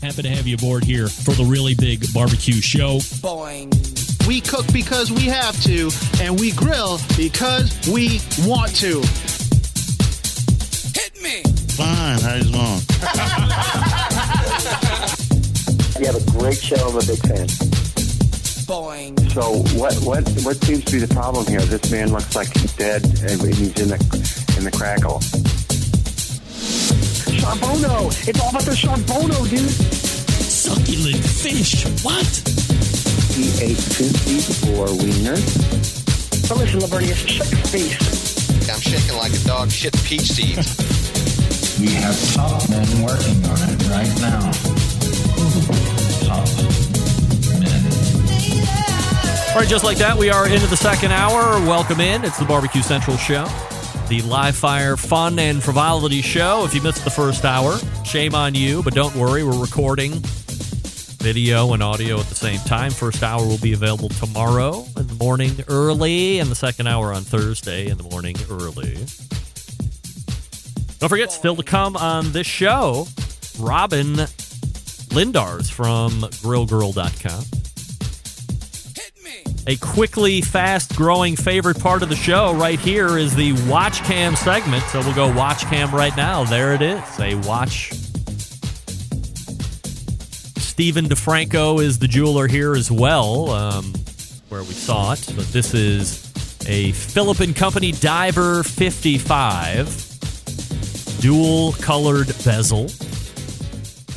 Happy to have you aboard here for the really big barbecue show. Boing. We cook because we have to, and we grill because we want to. Hit me. Fine, how's it going? You have a great show. I'm a big fan. Boing. So what seems to be the problem here? This man looks like he's dead, and he's in the crackle. Charbono! It's all about the Charbono, dude! Succulent fish. What? He ate 54 wieners. But listen, Lavernius, shut your face. I'm shaking like a dog shit peach seeds. We have top men working on it right now. Top men. All right, just like that, we are into the second hour. Welcome in. It's the Barbecue Central Show, the live fire fun and frivolity show. If you missed the first hour, shame on you, but don't worry, we're recording video and audio at the same time. First hour will be available tomorrow in the morning early, and the second hour on Thursday in the morning early. Don't forget, still to come on this show, Robyn Lindars from grillgirl.com. A quickly fast-growing favorite part of the show right here is the Watch Cam segment. So we'll go Watch Cam right now. There it is. A watch. Stephen DeFranco is the jeweler here as well, where we saw it. But this is a Philip & Company Diver 55. Dual-colored bezel.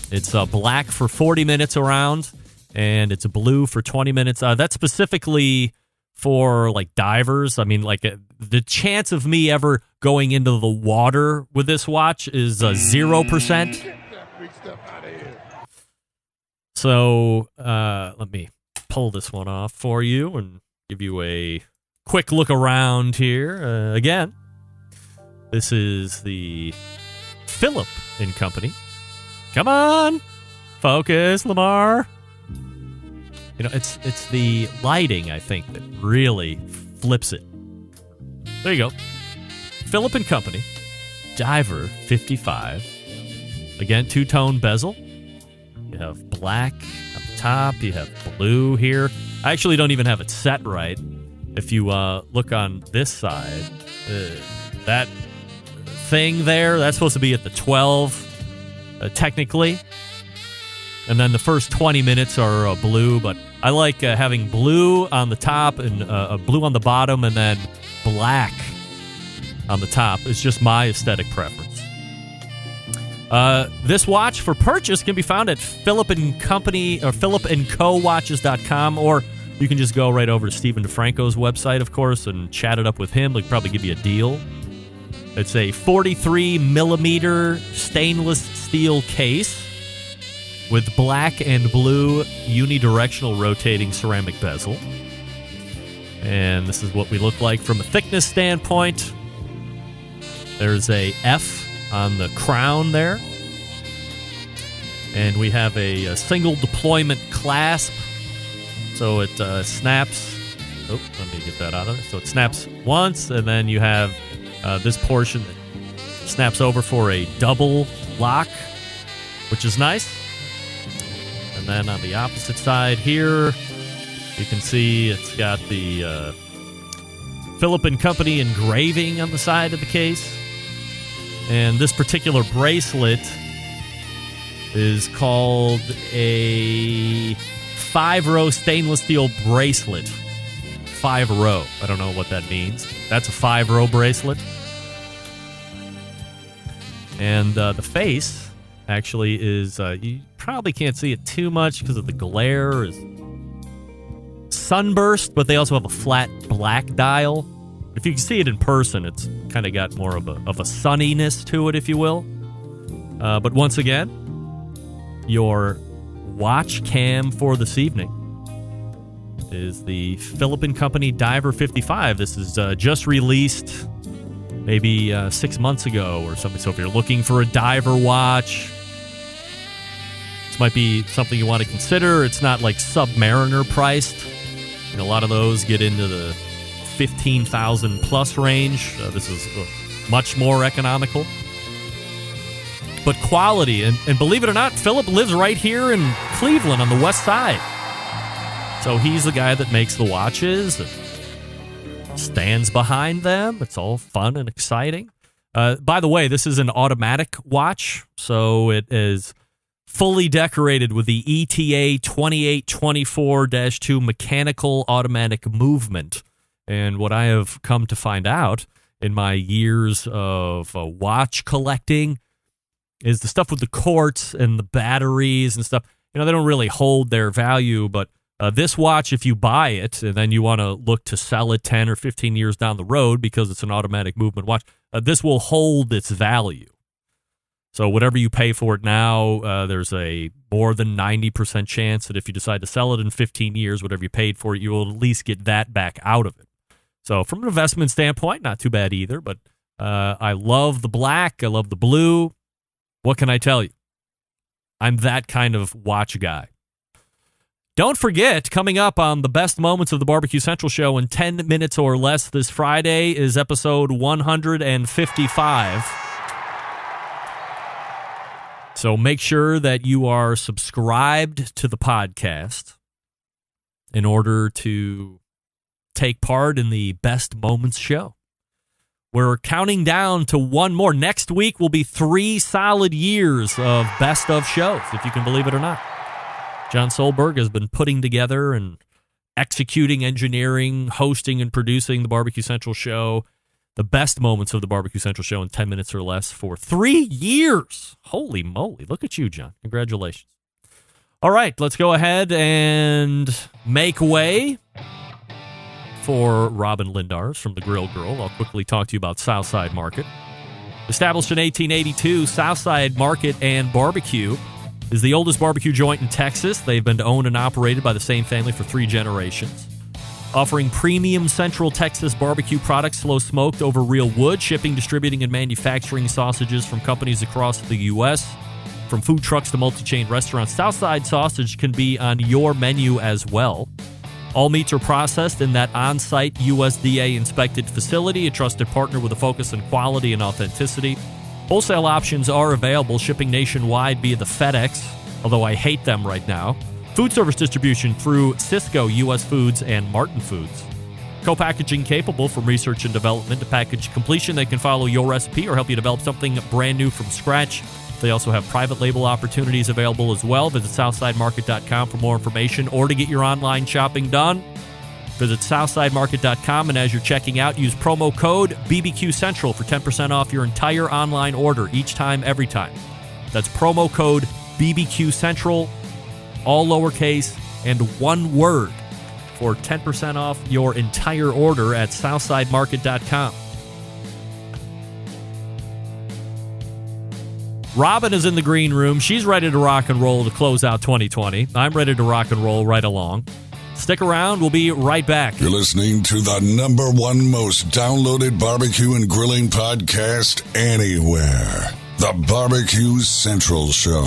It's black for 40 minutes around. And it's blue for 20 minutes. That's specifically for, like, divers. I mean, like, the chance of me ever going into the water with this watch is 0%. So, let me pull this one off for you and give you a quick look around here. Again, this is the Philip & Company. Come on! Focus, Lamar! You know, it's the lighting, I think, that really flips it. There you go. Philip & Company, Diver 55. Again, two-tone bezel. You have black on the top. You have blue here. I actually don't even have it set right. If you look on this side, that thing there, that's supposed to be at the 12, technically. And then the first 20 minutes are blue, but I like having blue on the top and blue on the bottom and then black on the top. It's just my aesthetic preference. This watch for purchase can be found at Philip & Company or philipandcowatches.com, or you can just go right over to Stephen DeFranco's website, of course, and chat it up with him. He'll probably give you a deal. It's a 43 millimeter stainless steel case with black and blue unidirectional rotating ceramic bezel. And this is what we look like from a thickness standpoint. There's a F on the crown there. And we have a single deployment clasp. So it snaps. Oh, let me get that out of it. So it snaps once, and then you have this portion that snaps over for a double lock, which is nice. And then on the opposite side here, you can see it's got the Philip & Company engraving on the side of the case. And this particular bracelet is called a 5-row stainless steel bracelet. 5-row. I don't know what that means. That's a 5-row bracelet. And the face actually is, you probably can't see it too much because of the glare, is sunburst, but they also have a flat black dial. If you can see it in person, it's kind of got more of a sunniness to it, if you will. But once again, your watch cam for this evening is the Philip & Company Diver 55. This is just released maybe 6 months ago or something. So if you're looking for a diver watch, this might be something you want to consider. It's not like Submariner priced. You know, a lot of those get into the 15,000 plus range. This is much more economical. but quality. And believe it or not, Philip lives right here in Cleveland on the west side. So he's the guy that makes the watches and stands behind them. It's all fun and exciting. By the way, this is an automatic watch, so it is fully decorated with the ETA 2824-2 mechanical automatic movement. And what I have come to find out in my years of watch collecting is the stuff with the quartz and the batteries and stuff, they don't really hold their value, but this watch, if you buy it and then you want to look to sell it 10 or 15 years down the road because it's an automatic movement watch, this will hold its value. So whatever you pay for it now, there's a more than 90% chance that if you decide to sell it in 15 years, whatever you paid for it, you will at least get that back out of it. So from an investment standpoint, not too bad either, but I love the black. I love the blue. What can I tell you? I'm that kind of watch guy. Don't forget, coming up on the best moments of the Barbecue Central show in 10 minutes or less this Friday is episode 155. So make sure that you are subscribed to the podcast in order to take part in the Best Moments show. We're counting down to one more. Next week will be 3 solid years of best of shows, if you can believe it or not. John Solberg has been putting together and executing, engineering, hosting, and producing the Barbecue Central show, the best moments of the Barbecue Central show in 10 minutes or less for 3 years. Holy moly. Look at you, John. Congratulations. All right, let's go ahead and make way for Robyn Lindars from the Grill Girl. I'll quickly talk to you about Southside Market. Established in 1882, Southside Market and Barbecue is the oldest barbecue joint in Texas. They've been owned and operated by the same family for 3 generations. Offering premium Central Texas barbecue products, slow smoked over real wood, shipping, distributing, and manufacturing sausages from companies across the U.S. From food trucks to multi-chain restaurants, Southside Sausage can be on your menu as well. All meats are processed in that on-site USDA-inspected facility, a trusted partner with a focus on quality and authenticity. Wholesale options are available, shipping nationwide via the FedEx, although I hate them right now. Food service distribution through Cisco, U.S. Foods, and Martin Foods. Co-packaging capable from research and development to package completion. They can follow your recipe or help you develop something brand new from scratch. They also have private label opportunities available as well. Visit SouthsideMarket.com for more information or to get your online shopping done. Visit SouthsideMarket.com, and as you're checking out, use promo code BBQ Central for 10% off your entire online order each time, every time. That's promo code BBQ Central, all lowercase and one word, for 10% off your entire order at SouthsideMarket.com. Robyn is in the green room. She's ready to rock and roll to close out 2020. I'm ready to rock and roll right along. Stick around. We'll be right back. You're listening to the #1 most downloaded barbecue and grilling podcast anywhere. The Barbecue Central Show.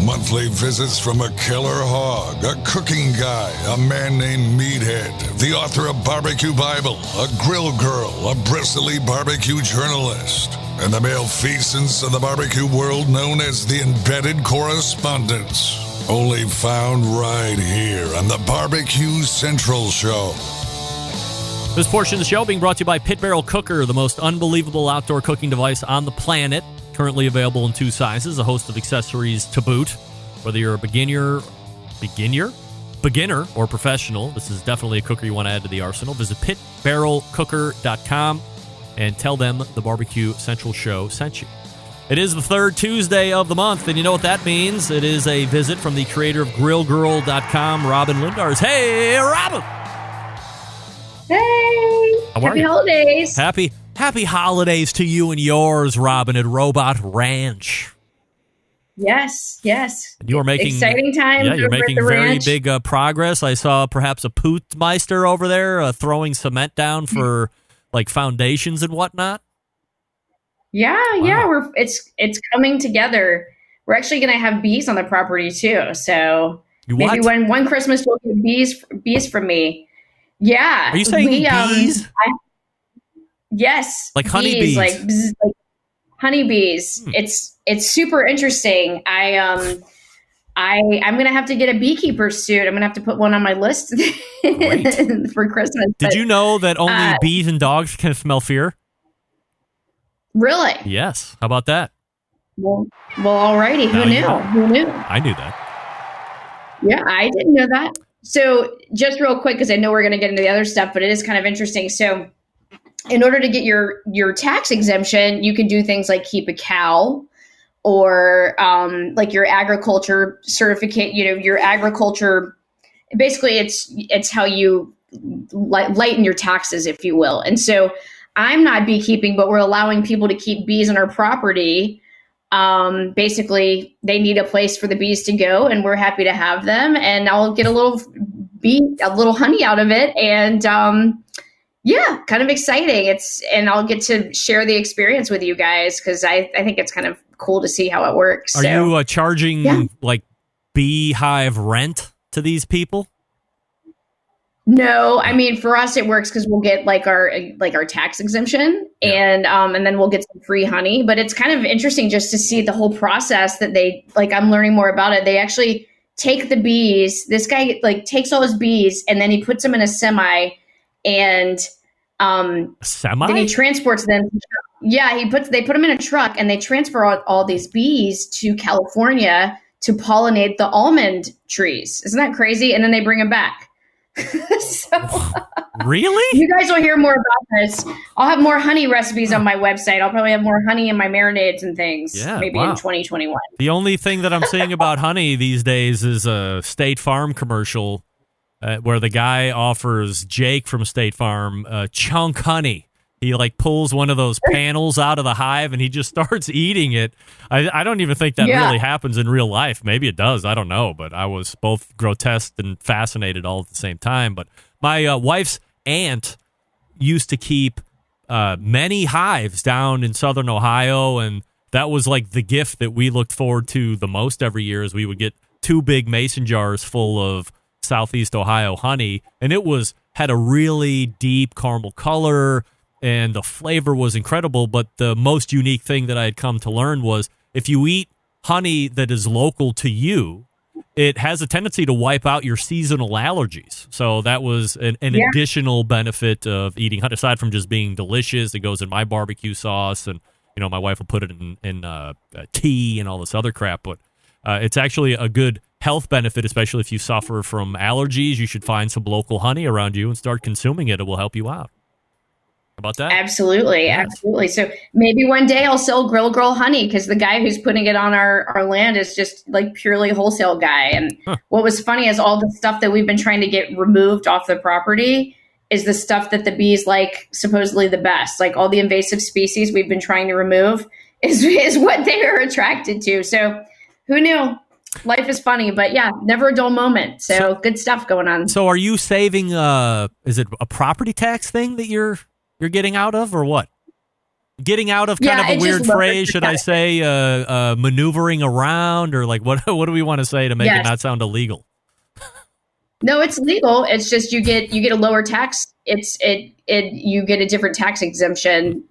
Monthly visits from a killer hog, a cooking guy, a man named Meathead, the author of Barbecue Bible, a grill girl, a bristly barbecue journalist, and the malfeasance of the barbecue world known as the embedded correspondents. Only found right here on the Barbecue Central Show. This portion of the show being brought to you by Pit Barrel Cooker, the most unbelievable outdoor cooking device on the planet. Currently available in 2 sizes, a host of accessories to boot. Whether you're a beginner or professional, this is definitely a cooker you want to add to the arsenal. Visit pitbarrelcooker.com and tell them the Barbecue Central Show sent you. It is the 3rd Tuesday of the month, and you know what that means. It is a visit from the creator of GrillGirl.com, Robyn Lindars. Hey, Robyn! Hey! Happy holidays! Happy holidays to you and yours, Robyn, at Robot Ranch. Yes. You are making exciting times. Yeah, you're over at making the very ranch. big progress. I saw perhaps a Pootmeister over there throwing cement down for like foundations and whatnot. Yeah, it's coming together. We're actually going to have bees on the property too. So maybe when one Christmas you'll get bees from me. Yeah. Are you saying bees? Yes. Like honeybees. Like honeybees. It's super interesting. I'm gonna have to get a beekeeper suit. I'm gonna have to put one on my list for Christmas. Did you know that only bees and dogs can smell fear? Really? Yes. How about that? Well, alrighty. Who knew? I knew that. Yeah, I didn't know that. So just real quick, because I know we're going to get into the other stuff, but it is kind of interesting. So in order to get your tax exemption, you can do things like keep a cow or like your agriculture certificate, your agriculture. Basically, it's how you lighten your taxes, if you will. And so I'm not beekeeping, but we're allowing people to keep bees on our property. Basically, they need a place for the bees to go, and we're happy to have them. And I'll get a little honey out of it, and kind of exciting. And I'll get to share the experience with you guys because I think it's kind of cool to see how it works. Are you charging like beehive rent to these people? No, I mean, for us, it works because we'll get like our tax exemption and then we'll get some free honey. But it's kind of interesting just to see the whole process that I'm learning more about it. They actually take the bees. This guy takes all his bees and then he puts them in a semi and semi? Then he transports them. Yeah, they put them in a truck and they transfer all these bees to California to pollinate the almond trees. Isn't that crazy? And then they bring them back. Really? You guys will hear more about this. I'll have more honey recipes on my website. I'll probably have more honey in my marinades and things. Maybe in 2021. The only thing that I'm seeing about honey these days is a State Farm commercial where the guy offers Jake from State Farm chunk honey. He pulls one of those panels out of the hive and he just starts eating it. I don't even think that really happens in real life. Maybe it does. I don't know. But I was both grotesque and fascinated all at the same time. But my wife's aunt used to keep many hives down in southern Ohio. And that was the gift that we looked forward to the most every year is we would get 2 big mason jars full of Southeast Ohio honey. And it had a really deep caramel color. And the flavor was incredible, but the most unique thing that I had come to learn was if you eat honey that is local to you, it has a tendency to wipe out your seasonal allergies. So that was an additional benefit of eating honey. Aside from just being delicious, it goes in my barbecue sauce, and my wife will put it in tea and all this other crap. But it's actually a good health benefit, especially if you suffer from allergies. You should find some local honey around you and start consuming it. It will help you out. About that? Absolutely. So maybe one day I'll sell Grill Girl honey because the guy who's putting it on our land is just purely wholesale guy. And what was funny is all the stuff that we've been trying to get removed off the property is the stuff that the bees supposedly the best. All the invasive species we've been trying to remove is what they are attracted to. So who knew? Life is funny, but never a dull moment. So good stuff going on. So are you saving, is it a property tax thing that you're getting out of, or what? Getting out of kind of a weird phrase, should I say? Maneuvering around, or what do we want to say to make it not sound illegal? No, it's legal. It's just you get a lower tax. You get a different tax exemption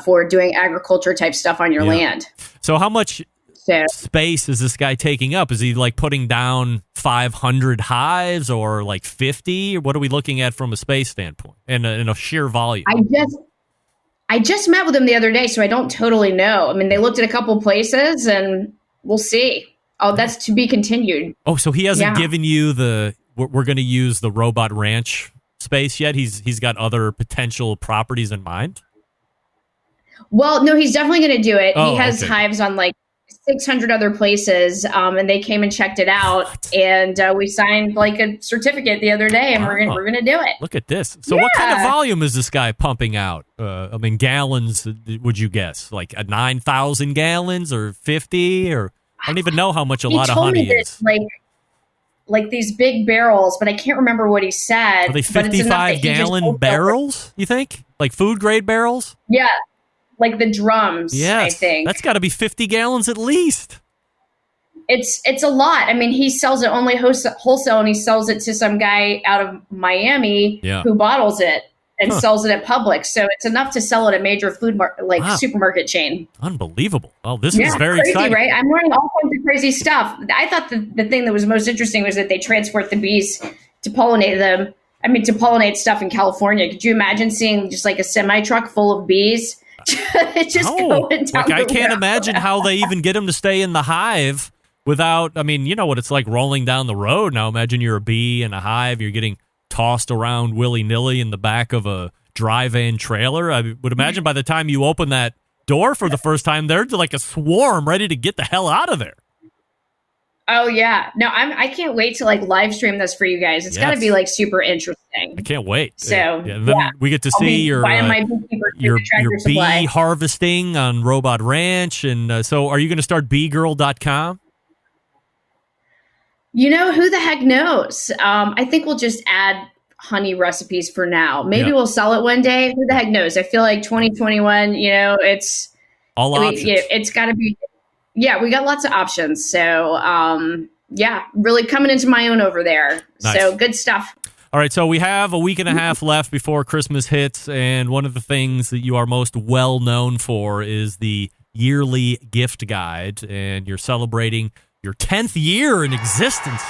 for doing agriculture type stuff on your land. So how much space is this guy taking up? Is he putting down 500 hives or 50? Or what are we looking at from a space standpoint and in a sheer volume? I just met with him the other day, so I don't totally know. I mean, they looked at a couple places, and we'll see. Oh, that's to be continued. Oh, so he hasn't given you we're going to use the robot ranch space yet? He's got other potential properties in mind? Well, no, he's definitely going to do it. He has hives on 600 other places, and they came and checked it out, and we signed a certificate the other day, and we're gonna do it. Look at this. So what kind of volume is this guy pumping out? I mean, gallons, would you guess? 9,000 gallons or 50 or? I don't even know how much a he lot of told honey me that, is. Like these big barrels, but I can't remember what he said. Are they but it's enough that he just 55-gallon barrels, you think? Like food-grade barrels? Yeah, like the drums, Yes. I think. That's got to be 50 gallons at least. It's a lot. I mean, he sells it only wholesale, and he sells it to some guy out of Miami who bottles it and sells it at Publix. So it's enough to sell at a major supermarket chain. Unbelievable. Well, this is very crazy, exciting. Right? I'm learning all kinds of crazy stuff. I thought the thing that was most interesting was that they transport the bees to pollinate them. I mean, to pollinate stuff in California. Could you imagine seeing just like a semi-truck full of bees just going down I can't road? imagine how they even get them to stay in the hive without, I mean, you know what it's like rolling down the road. Now imagine you're a bee in a hive, you're getting tossed around willy-nilly in the back of a dry van trailer. I would imagine by the time you open that door for the first time, they're like a swarm ready to get the hell out of there. Oh yeah. No, I can't wait to like live stream this for you guys. It's gotta be like super interesting. I can't wait. So then we get to see your bee harvesting on Robot Ranch. And so are you going to start beegirl.com? You know, who the heck knows? I think we'll just add honey recipes for now. Maybe we'll sell it one day. Who the heck knows? I feel like 2021, you know, it's all options. It's got to be. Yeah, we got lots of options. So, really coming into my own over there. Nice. So good stuff. All right, so we have a week and a half left before Christmas hits, and one of the things that you are most well known for is the yearly gift guide, and you're celebrating your 10th year in existence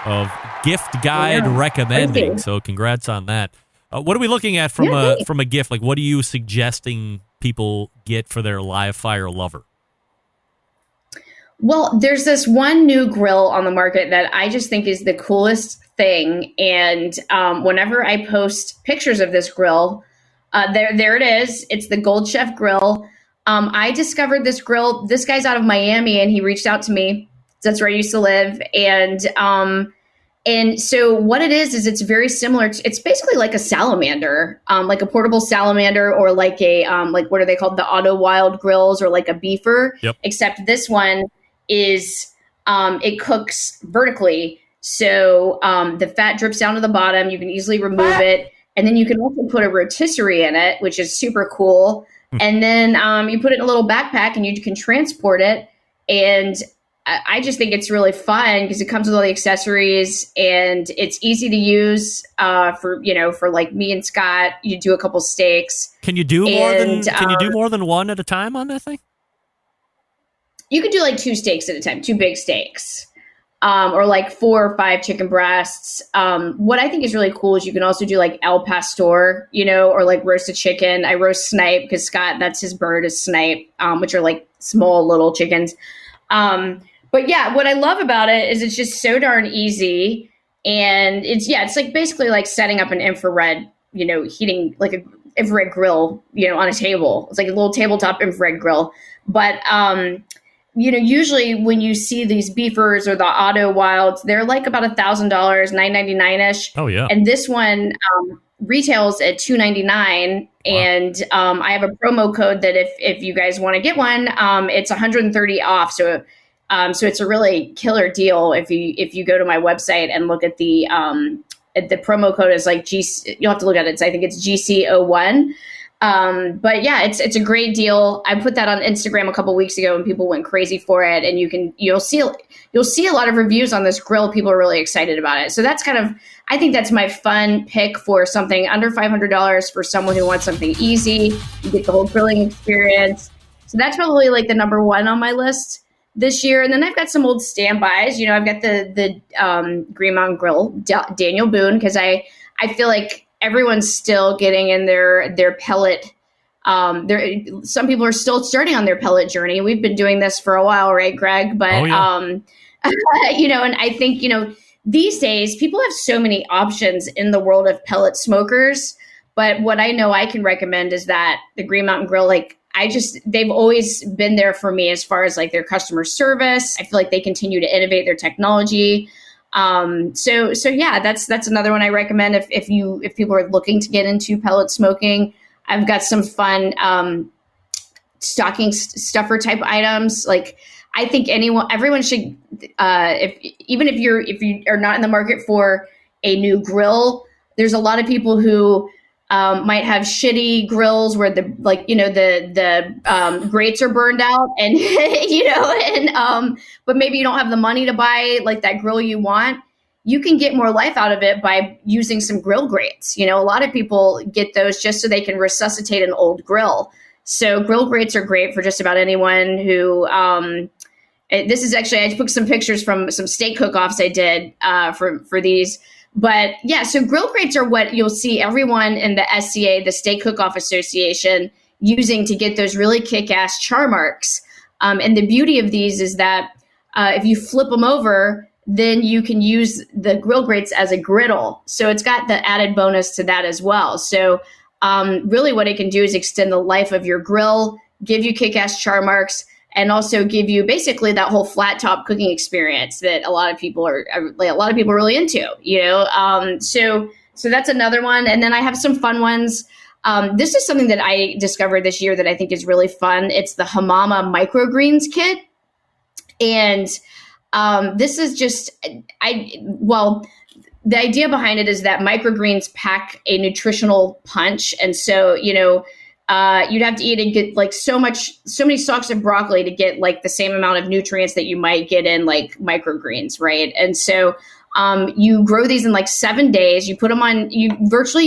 of gift guide recommending. So congrats on that. What are we looking at from a gift? Like, what are you suggesting people get for their live fire lover? Well, there's this one new grill on the market that I just think is the coolest thing. And whenever I post pictures of this grill, there it is. It's the Gold Chef grill. I discovered this grill. This guy's out of Miami, and he reached out to me. That's where I used to live. And so what it is it's very similar to, it's basically like a salamander, like a portable salamander, or like a, like what are they called? The Auto Wild grills, or like a beefer, except this one is, it cooks vertically. So the fat drips down to the bottom. You can easily remove it. And then you can also put a rotisserie in it, which is super cool. And then you put it in a little backpack and you can transport it. And I just think it's really fun because it comes with all the accessories and it's easy to use for like me and Scott. You do a couple steaks. Can you do more than one at a time on that thing? You could do like 2 steaks at a time, 2 big steaks, or like 4 or 5 chicken breasts. What I think is really cool is you can also do like El Pastor, or like roasted chicken. I roast snipe because Scott, that's his bird, is snipe, which are like small little chickens. But yeah, what I love about it is it's just so darn easy. And it's like basically like setting up an infrared, heating like an infrared grill, on a table. It's like a little tabletop infrared grill. But, usually when you see these beefers or the Auto Wilds, they're like about $1,000, $999-ish. Oh yeah. And this one retails at $299. And I have a promo code that if you guys want to get one, it's $130 off. So it's a really killer deal if you go to my website and look at the promo code is like GC. You'll have to look at it. So I think it's GC01. But yeah, it's a great deal. I put that on Instagram a couple weeks ago and people went crazy for it. And you'll see a lot of reviews on this grill. People are really excited about it. So that's I think that's my fun pick for something under $500 for someone who wants something easy. You get the whole grilling experience. So that's probably like the number one on my list this year. And then I've got some old standbys. I've got the Green Mountain Grill, Daniel Boone, because I feel like everyone's still getting in their pellet. Some people are still starting on their pellet journey. We've been doing this for a while, right, Greg? But, and I think, these days people have so many options in the world of pellet smokers. But what I know I can recommend is that the Green Mountain Grill, they've always been there for me as far as like their customer service. I feel like they continue to innovate their technology. So yeah, that's another one I recommend if people are looking to get into pellet smoking. I've got some fun stocking stuffer type items. Like I think everyone should, even if you are not in the market for a new grill, there's a lot of people who might have shitty grills where the grates are burned out, and but maybe you don't have the money to buy like that grill you want. You can get more life out of it by using some grill grates. A lot of people get those just so they can resuscitate an old grill. So grill grates are great for just about anyone who, this is actually, I took some pictures from some steak cook-offs I did for these. But yeah, so grill grates are what you'll see everyone in the SCA, the Steak Cook-Off Association, using to get those really kick-ass char marks. And the beauty of these is that if you flip them over, then you can use the grill grates as a griddle. So it's got the added bonus to that as well. So really what it can do is extend the life of your grill, give you kick-ass char marks, and also give you basically that whole flat top cooking experience that a lot of people are really into, So that's another one. And then I have some fun ones. This is something that I discovered this year that I think is really fun. It's the Hamama microgreens kit. And this is just, the idea behind it is that microgreens pack a nutritional punch. And so, you'd have to eat and get like so many stalks of broccoli to get like the same amount of nutrients that you might get in like microgreens, right? And so you grow these in like 7 days. You put them on, you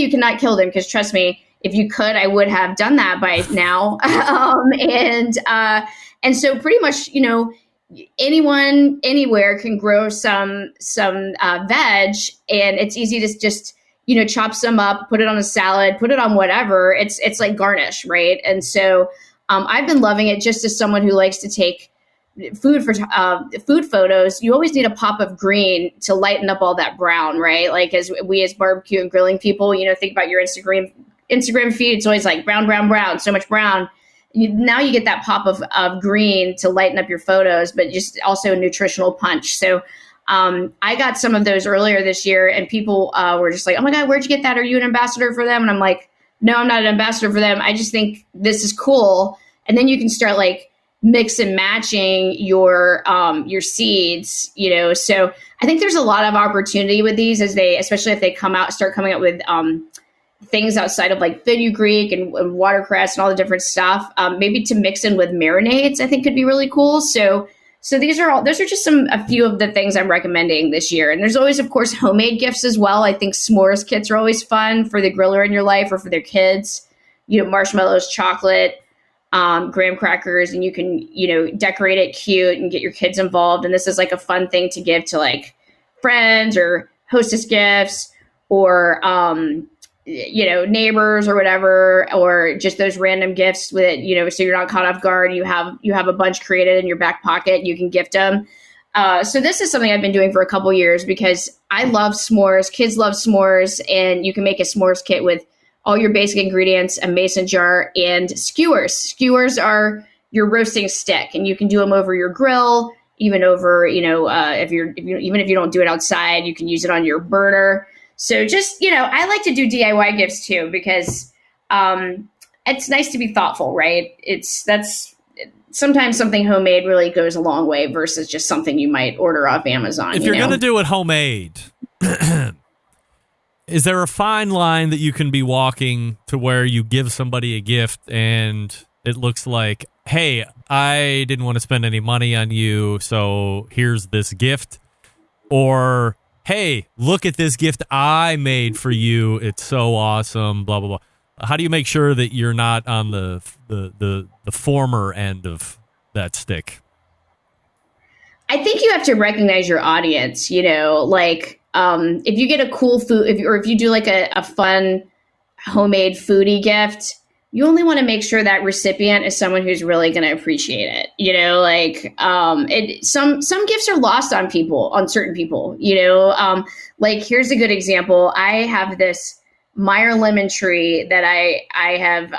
cannot kill them, because trust me, if you could, I would have done that by now. And so pretty much, anyone anywhere can grow some veg, and it's easy to just chop some up, put it on a salad, put it on whatever. It's like garnish, right? And so I've been loving it just as someone who likes to take food photos. You always need a pop of green to lighten up all that brown, right? Like as barbecue and grilling people, think about your Instagram feed. It's always like brown, brown, brown, so much brown. Now you get that pop of green to lighten up your photos, but just also a nutritional punch. So I got some of those earlier this year, and people were just like, oh my God, where'd you get that? Are you an ambassador for them? And I'm like, no, I'm not an ambassador for them. I just think this is cool. And then you can start like mix and matching your seeds, So I think there's a lot of opportunity with these especially if they start coming out with things outside of like fenugreek and watercress and all the different stuff, maybe to mix in with marinades, I think could be really cool. So those are just a few of the things I'm recommending this year. And there's always, of course, homemade gifts as well. I think s'mores kits are always fun for the griller in your life or for their kids, marshmallows, chocolate, graham crackers, and you can, decorate it cute and get your kids involved. And this is like a fun thing to give to like friends or hostess gifts or, neighbors or whatever, or just those random gifts with it, so you're not caught off guard. You have a bunch created in your back pocket. You can gift them. So this is something I've been doing for a couple years because I love s'mores. Kids love s'mores, and you can make a s'mores kit with all your basic ingredients, a mason jar, and skewers. Skewers are your roasting stick, and you can do them over your grill, even over, if you don't do it outside, you can use it on your burner. So just, I like to do DIY gifts too, because it's nice to be thoughtful, right? That's sometimes something homemade really goes a long way versus just something you might order off Amazon. If you're going to do it homemade, is there a fine line that you can be walking to where you give somebody a gift and it looks like, hey, I didn't want to spend any money on you, so here's this gift? Or, hey, look at this gift I made for you. It's so awesome, blah, blah, blah. How do you make sure that you're not on the former end of that stick? I think you have to recognize your audience, if you get a cool food, if you do like a fun homemade foodie gift, you only want to make sure that recipient is someone who's really going to appreciate it. Some gifts are lost on certain people, like here's a good example. I have this Meyer lemon tree that I have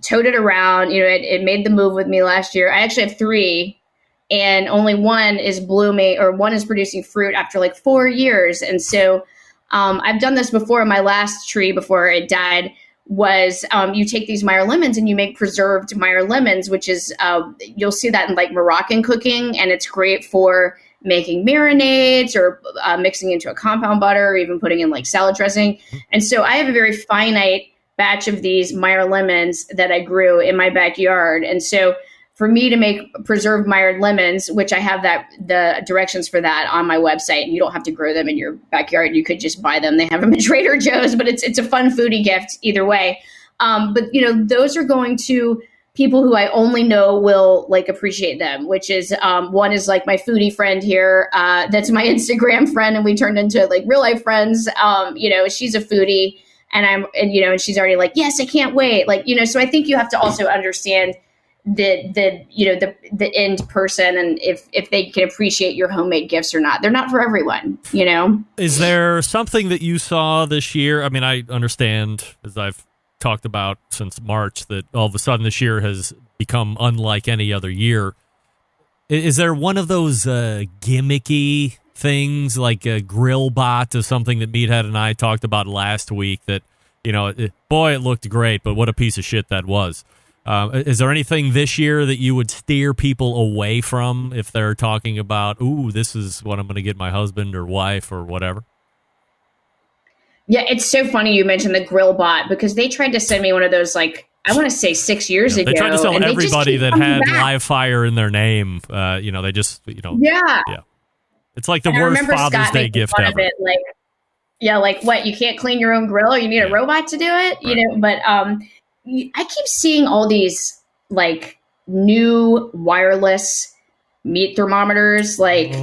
toted around. It made the move with me last year. I actually have 3, and only one is blooming, or one is producing fruit after like 4 years. And so I've done this before in my last tree before it died, was you take these Meyer lemons and you make preserved Meyer lemons, which is you'll see that in like Moroccan cooking, and it's great for making marinades or mixing into a compound butter, or even putting in like salad dressing. And so I have a very finite batch of these Meyer lemons that I grew in my backyard. And so for me to make preserved Meyer lemons, which I have the directions for that on my website, and you don't have to grow them in your backyard. You could just buy them. They have them at Trader Joe's, but it's a fun foodie gift either way. But those are going to people who I only know will like appreciate them, which is one is like my foodie friend here. That's my Instagram friend, and we turned into like real life friends. She's a foodie, and and she's already like, yes, I can't wait. Like, so I think you have to also understand the end person, and if they can appreciate your homemade gifts or not. They're not for everyone, Is there something that you saw this year? I mean, I understand, as I've talked about since March, that all of a sudden this year has become unlike any other year. Is there one of those gimmicky things like a grill bot or something that Meathead and I talked about last week that, boy, it looked great, but what a piece of shit that was. Is there anything this year that you would steer people away from if they're talking about, ooh, this is what I'm going to get my husband or wife or whatever? Yeah, it's so funny you mentioned the grill bot, because they tried to send me one of those, like, I want to say 6 years ago. They tried to sell everybody that had live fire in their name. They just, Yeah. It's like the worst Father's Day gift ever. Like what? You can't clean your own grill? You need a robot to do it? Right. But I keep seeing all these like new wireless meat thermometers, like like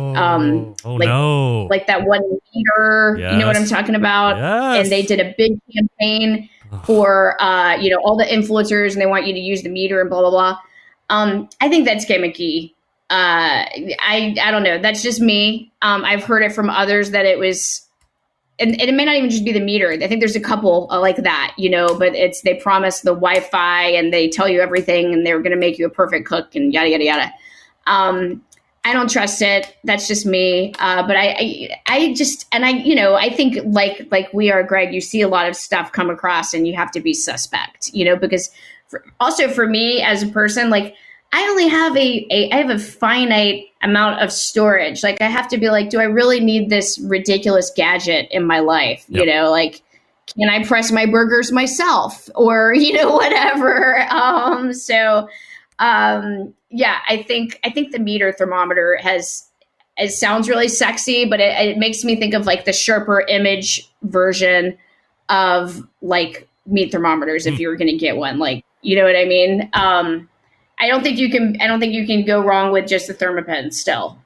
that 1 meter. Yes. You know what I'm talking about? Yes. And they did a big campaign for all the influencers, and they want you to use the meter and blah blah blah. I think that's gimmicky. I don't know. That's just me. I've heard it from others that it was. And it may not even just be the meter. I think there's a couple like that, but they promise the Wi-Fi and they tell you everything and they're going to make you a perfect cook and yada, yada, yada. I don't trust it. That's just me. But I think like we are, Greg, you see a lot of stuff come across and you have to be suspect, because also for me as a person, like I only have I have a finite amount of storage. Like I have to be like, do I really need this ridiculous gadget in my life? Yep. Can I press my burgers myself or, whatever. I think the meter thermometer it sounds really sexy, but it makes me think of like the sharper image version of like meat thermometers. If you were going to get one, like, you know what I mean? I don't think you can go wrong with just the Thermapen still.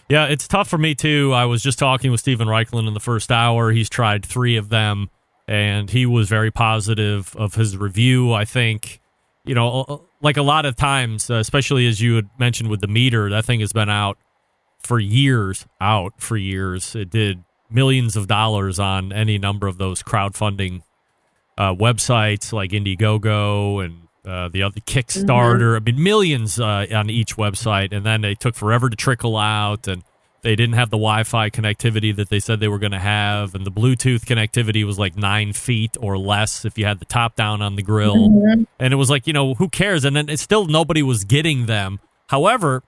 Yeah, it's tough for me too. I was just talking with Steven Reichlin in the first hour. He's tried 3 of them, and he was very positive of his review. I think, like a lot of times, especially as you had mentioned with the meter, that thing has been out for years. It did millions of dollars on any number of those crowdfunding websites like Indiegogo and the other Kickstarter. I mean, millions on each website, and then they took forever to trickle out, and they didn't have the Wi-Fi connectivity that they said they were going to have, and the Bluetooth connectivity was like 9 feet or less if you had the top down on the grill. Mm-hmm. And it was like, who cares? And then nobody was getting them. However,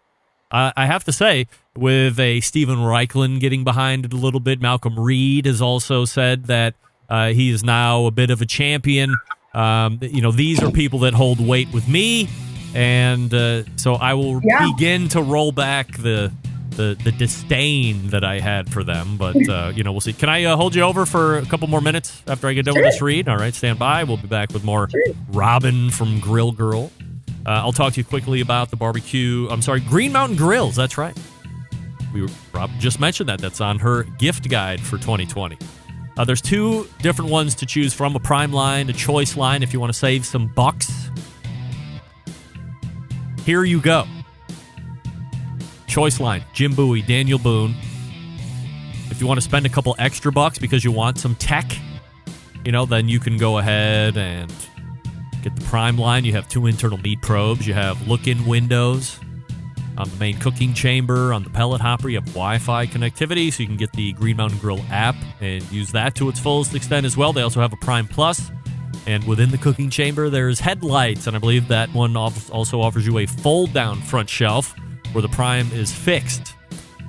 I have to say, with a Steven Reichlin getting behind it a little bit, Malcolm Reed has also said that he is now a bit of a champion. These are people that hold weight with me, and so I will begin to roll back the disdain that I had for them. But we'll see. Can I hold you over for a couple more minutes after I get done with this read? All right, stand by. We'll be back with more Robyn from Grill Girl. I'll talk to you quickly about the Green Mountain Grills. That's right. Rob just mentioned that. That's on her gift guide for 2020. There's 2 different ones to choose from, a prime line, a choice line, if you want to save some bucks. Here you go. Choice line, Jim Bowie, Daniel Boone. If you want to spend a couple extra bucks because you want some tech, then you can go ahead and get the prime line. You have 2 internal meat probes. You have look-in windows on the main cooking chamber. On the pellet hopper, you have Wi-Fi connectivity, so you can get the Green Mountain Grill app and use that to its fullest extent as well. They also have a Prime Plus, And within the cooking chamber, there's headlights, and I believe that one also offers you a fold-down front shelf where the prime is fixed.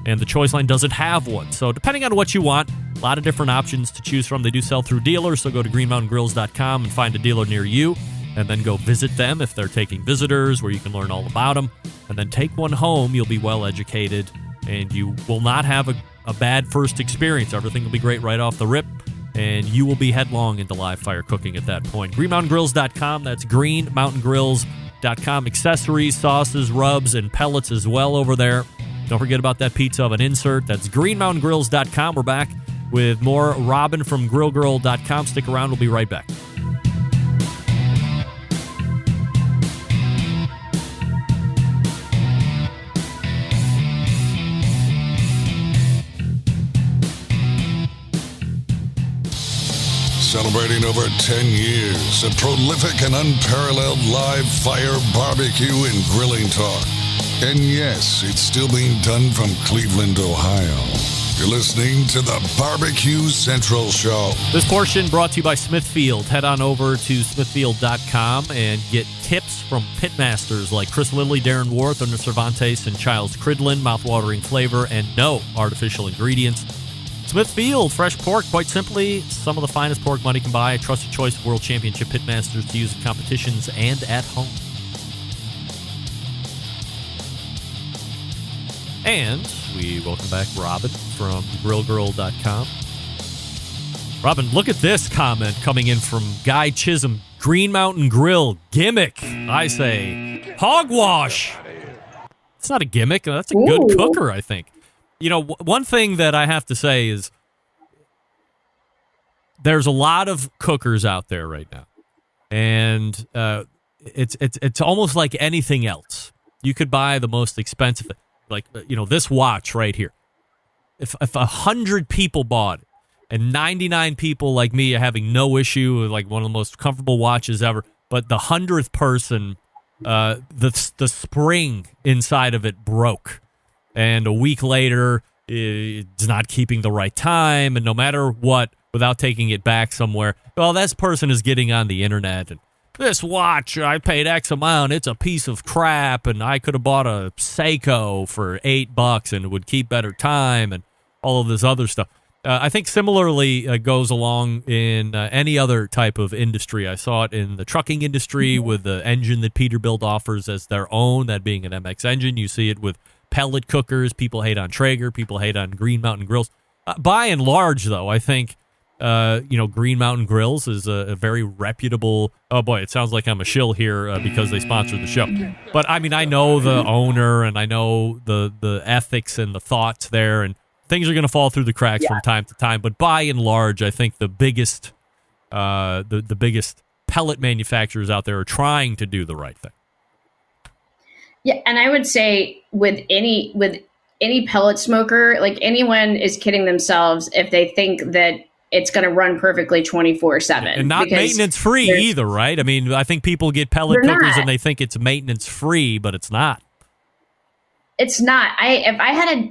And the Choice line doesn't have one. So depending on what you want, a lot of different options to choose from. They do sell through dealers, so go to greenmountaingrills.com and find a dealer near you, and then go visit them if they're taking visitors, where you can learn all about them. And then take one home. You'll be well educated, and you will not have a bad first experience. Everything will be great right off the rip, and you will be headlong into live fire cooking at that point. greenmountaingrills.com. That's greenmountaingrills.com. Accessories, sauces, rubs, and pellets as well over there. Don't forget about that pizza oven insert. That's greenmountaingrills.com. We're back with more Robyn from grillgirl.com. Stick around. We'll be right back. Celebrating over 10 years of prolific and unparalleled live fire barbecue and grilling talk. And yes, it's still being done from Cleveland, Ohio. You're listening to the Barbecue Central Show. This portion brought to you by Smithfield. Head on over to smithfield.com and get tips from pitmasters like Chris Lilly, Darren Worth, Under Cervantes, and Childs Cridlin. Mouthwatering flavor and no artificial ingredients. Smithfield, fresh pork, quite simply, some of the finest pork money can buy. A trusted choice of World Championship pitmasters to use at competitions and at home. And we welcome back Robyn from grillgirl.com. Robyn, look at this comment coming in from Guy Chisholm. Green Mountain Grill, gimmick. I say, hogwash. It's not a gimmick. That's a good cooker, I think. You know, one thing that I have to say is there's a lot of cookers out there right now. And it's almost like anything else. You could buy the most expensive, like, you know, this watch right here. If 100 people bought it and 99 people like me are having no issue with like one of the most comfortable watches ever, but the 100th person, the spring inside of it broke. And a week later, it's not keeping the right time. And no matter what, without taking it back somewhere, well, this person is getting on the internet and this watch, I paid X amount. It's a piece of crap, and I could have bought a Seiko for $8 and it would keep better time, and all of this other stuff. I think similarly goes along in any other type of industry. I saw it in the trucking industry with the engine that Peterbilt offers as their own, that being an MX engine. You see it with pellet cookers. People hate on Traeger. People hate on Green Mountain Grills. By and large, though, I think Green Mountain Grills is a very reputable. Oh boy, it sounds like I'm a shill here because they sponsored the show. But I mean, I know the owner and I know the ethics and the thoughts there, and things are going to fall through the cracks from time to time. But by and large, I think the biggest pellet manufacturers out there are trying to do the right thing. Yeah, and I would say with any pellet smoker, like, anyone is kidding themselves if they think that it's going to run perfectly 24/7. And not maintenance free either, right? I mean, I think people get pellet cookers and they think it's maintenance free, but it's not. It's not. If I had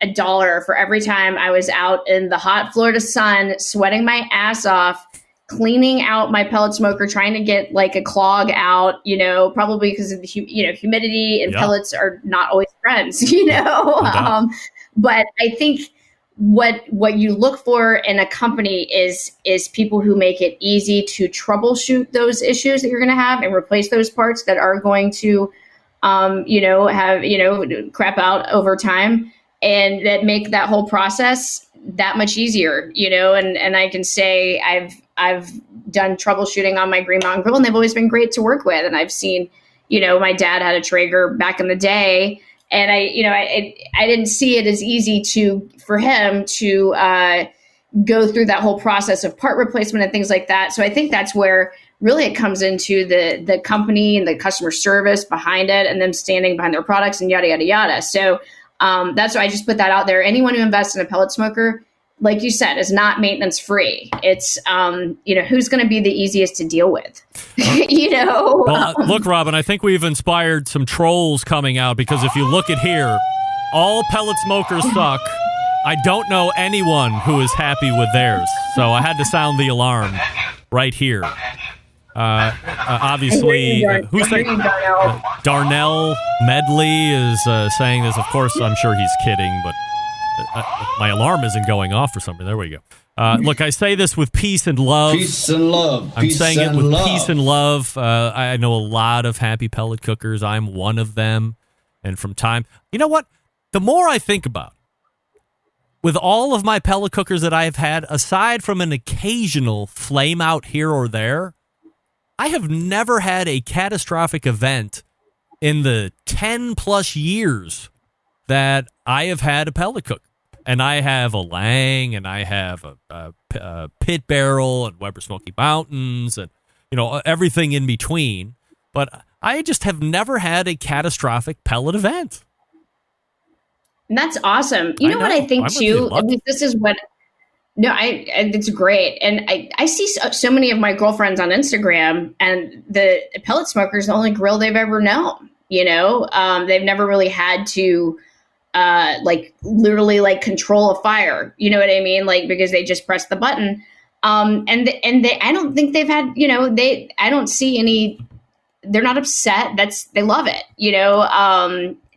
a dollar for every time I was out in the hot Florida sun, sweating my ass off, cleaning out my pellet smoker, trying to get like a clog out, probably because of the humidity, and pellets are not always friends, but I think what you look for in a company is people who make it easy to troubleshoot those issues that you're going to have and replace those parts that are going to have crap out over time, and that make that whole process that much easier, and I can say I've done troubleshooting on my Green Mountain Grill, and they've always been great to work with. And I've seen, my dad had a Traeger back in the day, and I didn't see it as easy for him to go through that whole process of part replacement and things like that. So I think that's where really it comes into the company and the customer service behind it, and them standing behind their products and yada, yada, yada. So that's why I just put that out there. Anyone who invests in a pellet smoker, like you said, is not maintenance free. It's, who's going to be the easiest to deal with, Well, look, Robyn, I think we've inspired some trolls coming out, because if you look at here, all pellet smokers suck. I don't know anyone who is happy with theirs. So I had to sound the alarm right here. Obviously, who's that? Darnell Medley is saying this. Of course, I'm sure he's kidding, but my alarm isn't going off for some reason. There we go. Look, I say this with peace and love. Peace and love. I'm saying it with peace and love. I know a lot of happy pellet cookers. I'm one of them. And from time... You know what? The more I think about it, with all of my pellet cookers that I have had, aside from an occasional flame out here or there, I have never had a catastrophic event in the 10-plus years that I have had a pellet cooker. And I have a Lang, and I have a Pit Barrel, and Weber Smoky Mountains, and everything in between. But I just have never had a catastrophic pellet event. And that's awesome. You know what I think too? I mean, this is what. No, it's great, and I see so many of my girlfriends on Instagram, and the pellet smoker is the only grill they've ever known. They've never really had to. Literally control a fire, you know what I mean? Because they just press the button. And they, I don't think they've had, I don't see any, they're not upset. They love it,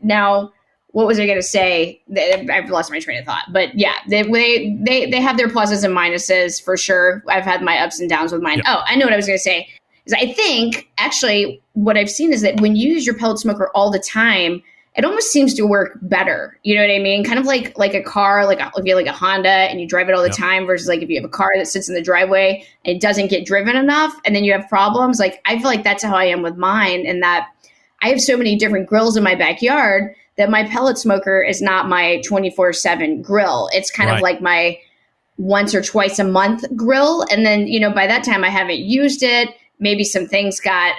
now what was I going to say? I've lost my train of thought, but yeah, they have their pluses and minuses for sure. I've had my ups and downs with mine. Yep. Oh, I know what I was going to say is I think actually what I've seen is that when you use your pellet smoker all the time, it almost seems to work better. You know what I mean? Kind of like a car, if you have a Honda and you drive it all the time versus if you have a car that sits in the driveway and it doesn't get driven enough and then you have problems. I feel like that's how I am with mine, and that I have so many different grills in my backyard that my pellet smoker is not my 24/7 grill. It's kind of like my once or twice a month grill. And then, by that time I haven't used it. Maybe some things got,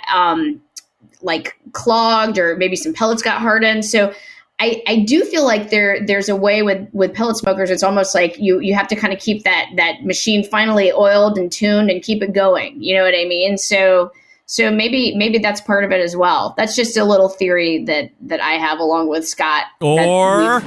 clogged, or maybe some pellets got hardened. So I do feel like there's a way with pellet smokers. It's almost like you have to kind of keep that machine finally oiled and tuned and keep it going. You know what I mean? So maybe that's part of it as well. That's just a little theory that I have along with Scott. Or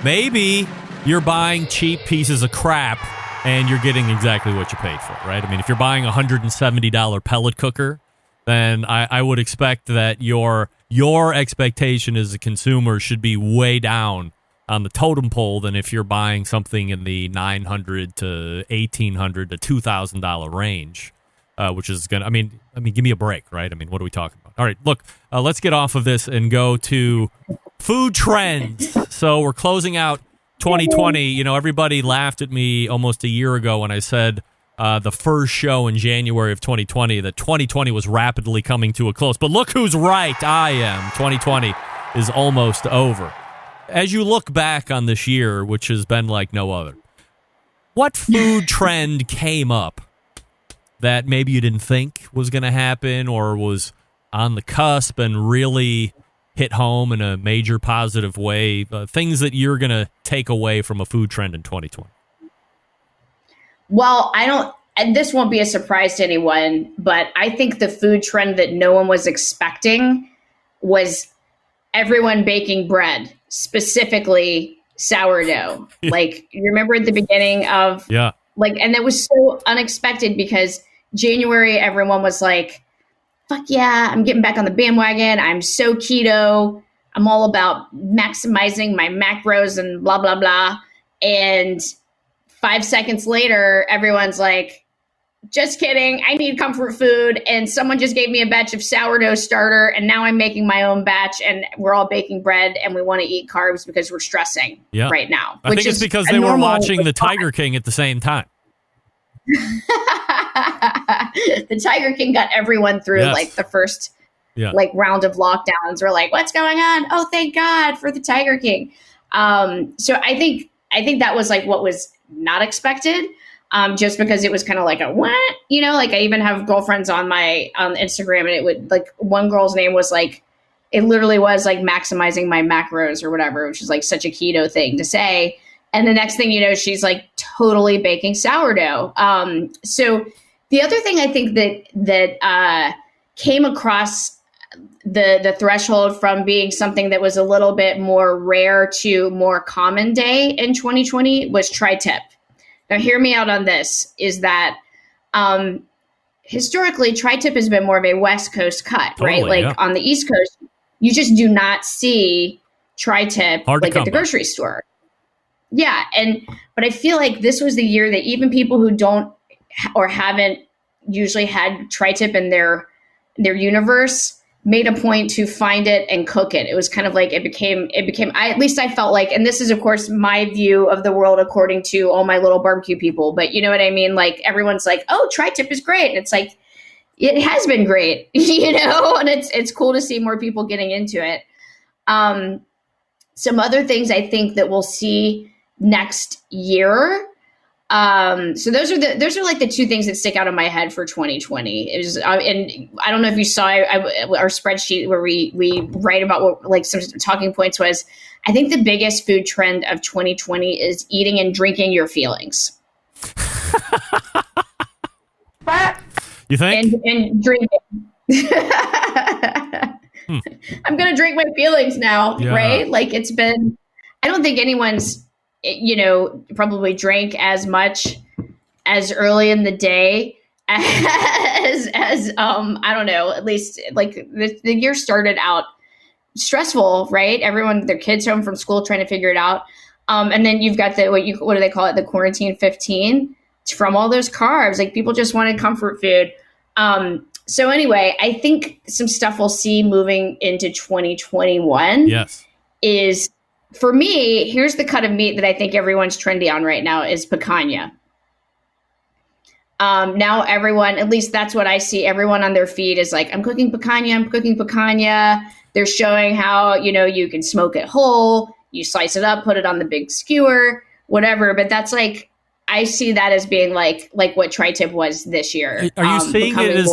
maybe you're buying cheap pieces of crap and you're getting exactly what you paid for, right? I mean, if you're buying a $170 pellet cooker, then I would expect that your expectation as a consumer should be way down on the totem pole than if you're buying something in the $900 to $1,800 to $2,000 range, which is gonna. I mean, give me a break, right? I mean, what are we talking about? All right, look, let's get off of this and go to food trends. So we're closing out 2020. Everybody laughed at me almost a year ago when I said. The first show in January of 2020, that 2020 was rapidly coming to a close. But look who's right. I am. 2020 is almost over. As you look back on this year, which has been like no other, what food trend came up that maybe you didn't think was going to happen or was on the cusp and really hit home in a major positive way? Things that you're going to take away from a food trend in 2020. Well, and this won't be a surprise to anyone, but I think the food trend that no one was expecting was everyone baking bread, specifically sourdough. You remember at the beginning of, and that was so unexpected because January, everyone was like, fuck yeah, I'm getting back on the bandwagon. I'm so keto. I'm all about maximizing my macros and blah, blah, blah. And 5 seconds later, everyone's like, just kidding. I need comfort food. And someone just gave me a batch of sourdough starter. And now I'm making my own batch and we're all baking bread and we want to eat carbs because we're stressing right now. I think it's because they were watching the Tiger King at the same time. The Tiger King got everyone through the first round of lockdowns. We're like, what's going on? Oh, thank God for the Tiger King. So I think that was what was not expected, just because it was kind of like a what, I even have girlfriends on Instagram, and it would one girl's name was it literally was maximizing my macros or whatever, which is such a keto thing to say. And the next thing you know, she's totally baking sourdough. So the other thing I think that came across the threshold from being something that was a little bit more rare to more common day in 2020 was tri-tip. Now, hear me out on this, is that historically tri-tip has been more of a West Coast cut, right? Totally, Like on the East Coast, you just do not see tri-tip like at the grocery store. Yeah. But I feel like this was the year that even people who don't or haven't usually had tri-tip in their universe made a point to find it and cook it. It was kind of like it became at least I felt like, and this is of course my view of the world according to all my little barbecue people, but you know what I mean? Like everyone's like, oh, tri-tip is great. And it's like, it has been great, you know, and it's cool to see more people getting into it. Some other things I think that we'll see next year. So those are like the two things that stick out in my head for 2020. It was, and I don't know if you saw our spreadsheet where we write about what like some talking points was. I think the biggest food trend of 2020 is eating and drinking your feelings. You think? And drinking. I'm going to drink my feelings now, right? Like it's been, I don't think anyone's, you know, probably drank as much as early in the day as I don't know, at least like the year started out stressful, right? Everyone, their kids home from school trying to figure it out. And then you've got what do they call it? The quarantine 15 from all those carbs. Like people just wanted comfort food. So anyway, I think some stuff we'll see moving into 2021 is, for me, here's the cut of meat that I think everyone's trendy on right now is picanha. Now everyone, at least that's what I see, everyone on their feed is like, I'm cooking picanha. They're showing how, you know, you can smoke it whole, you slice it up, put it on the big skewer, whatever. But that's like, I see that as being like what tri-tip was this year. Are you seeing it as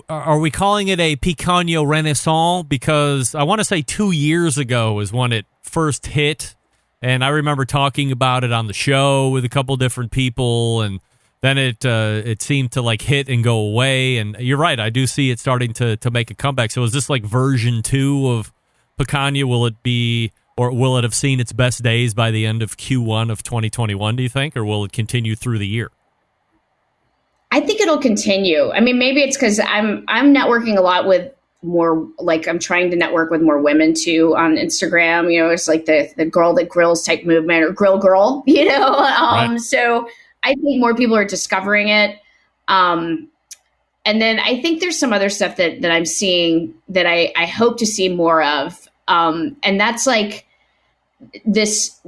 are we calling it a picanha renaissance? Because I want to say 2 years ago is when it first hit. And I remember talking about it on the show with a couple different people. And then it seemed to like hit and go away. And you're right, I do see it starting to make a comeback. So is this like version 2 of picanha? Will it be... or will it have seen its best days by the end of Q1 of 2021, do you think? Or will it continue through the year? I think it'll continue. I mean, maybe it's because I'm networking a lot with more, like I'm trying to network with more women too on Instagram. You know, it's like the girl that grills type movement or grill girl, you know? Right. So I think more people are discovering it. And then I think there's some other stuff that I'm seeing that I hope to see more of. And that's like this